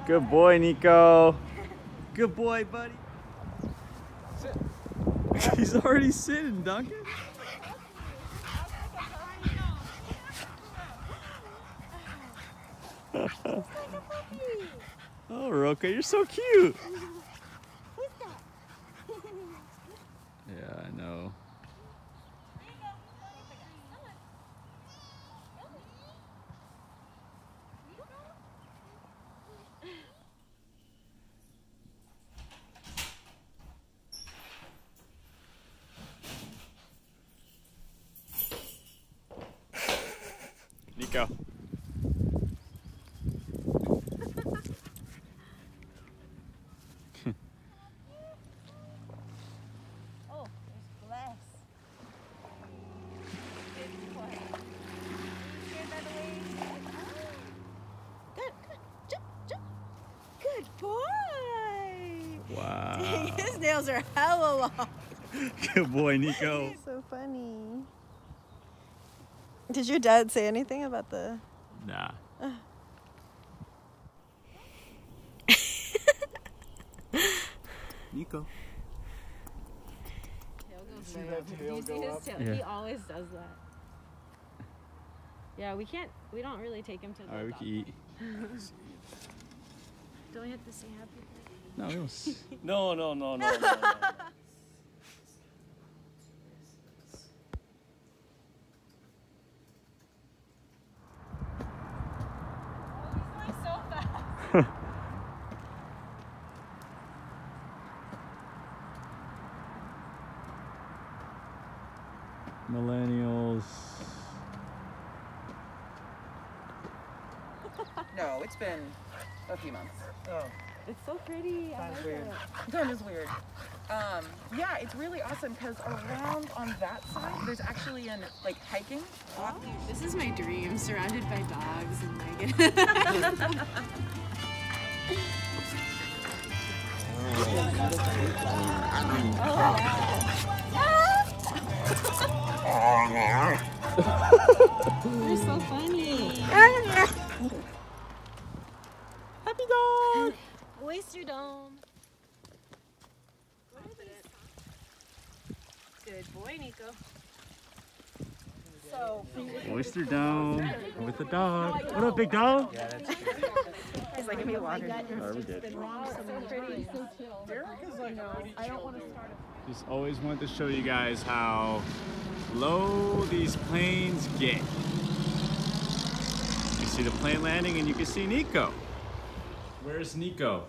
Good boy, Nico. Good boy, buddy. Sit. He's already sitting, Duncan. Oh, Roca, you're so cute. Yeah, I know. Nico. Oh, there's glass. Good, good. Jump, jump. Good boy. Wow. Dang, his nails are hella long. Good boy, Nico. So funny. Did your dad say anything about the... Nah. Nico. See that tail go up? Yeah. He always does that. Yeah, we don't really take him to the Alright, we dog can eat. Don't we have to say happy birthday? No, we don't. No, no, no, no, no, no. Millennials. No, it's been a few months. Oh, It's so pretty. I like weird. it. Time is weird. Yeah, it's really awesome because around on that side, there's actually an like hiking. This is my dream, surrounded by dogs and Megan. You're so funny. Happy dog! Oyster Dome. Good boy, Nico. So, Oyster Dome with the dog. What up, big dog? Yeah, that's he's like, give me water. Alright, we good. So pretty. So chill. I don't want to start a... Just always wanted to show you guys how low these planes get. You see the plane landing and you can see Nico. Where's Nico?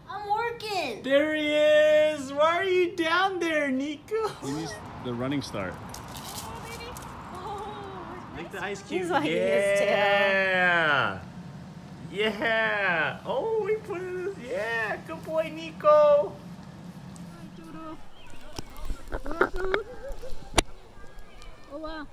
I'm working. There he is! Why are you down there, Nico? He needs the running start. Oh, baby. Oh, Make the ice cube. He's like his tail. Yeah! Yeah! Oh, we put it. Yeah! Good boy, Nico! Oh, wow.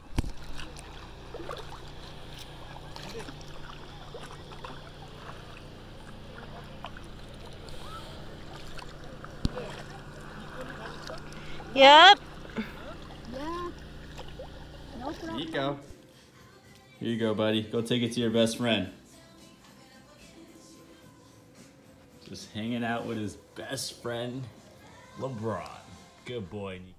Yep. Yeah. No problem. Nico. Here you go, buddy. Go take it to your best friend. Just hanging out with his best friend, LeBron. Good boy, Nico.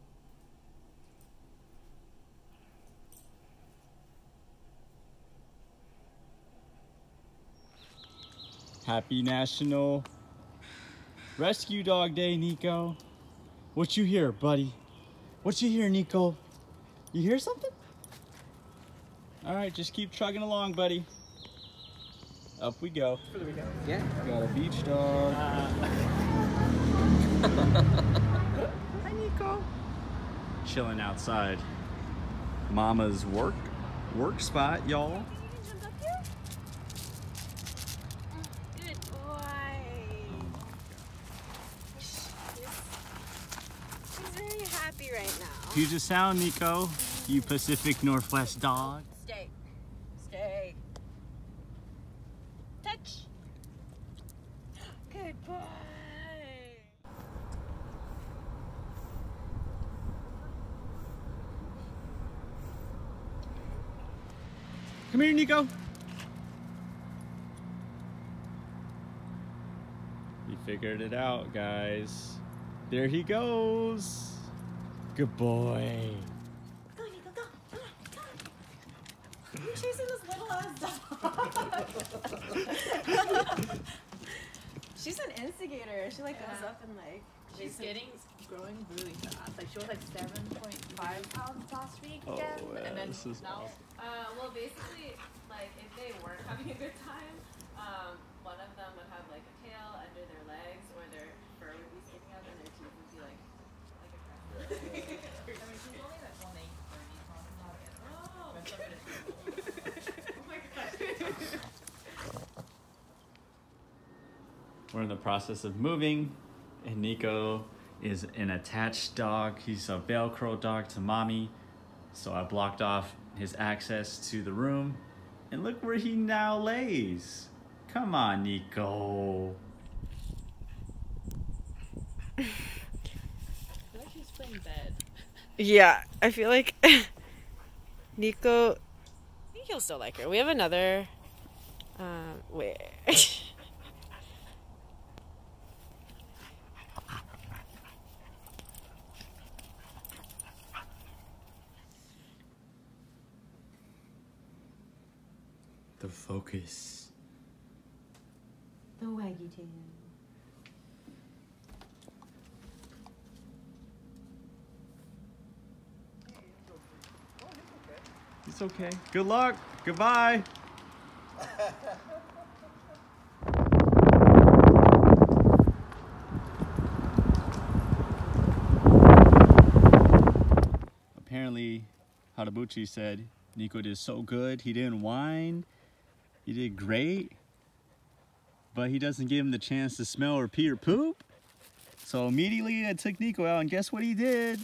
Happy National Rescue Dog Day, Nico. What you hear, buddy? What you hear, Nico? You hear something? All right, just keep trugging along, buddy. Up we go. Yeah. Got a beach dog. Hi, Nico. Chilling outside. Mama's work spot, y'all. Good boy. He's very happy right now. Puget Sound, Nico. You Pacific Northwest dog. Stay. Stay. Touch. Good boy. Come here, Nico. figured it out, guys. There he goes. Good boy. Go, Nico, go. Come on, come on. You're chasing this little ass dog. She's an instigator. She like goes up and like. She's growing really fast. Like she was like 7.5 pounds last week Oh, again, yeah, and then this is now. awesome. Well, basically, like if they weren't having a good time, one of them would have like a tail under their legs, or their fur would be sticking out, and their teeth would be like a crest. I mean, she's only like 180 pounds. Oh my gosh. We're in the process of moving, and Nico is an attached dog. He's a Velcro dog to mommy. So I blocked off his access to the room, and look where he now lays. Come on, Nico. I feel like she's playing bed. Yeah, I feel like Nico. I think he'll still like her. We have another. Wait. The focus. The waggy tail. It's okay. Good luck. Goodbye. Apparently, Hadabuchi said Nico did so good. He didn't whine. He did great. But he doesn't give him the chance to smell or pee or poop. So immediately I took Nico out, and guess what he did?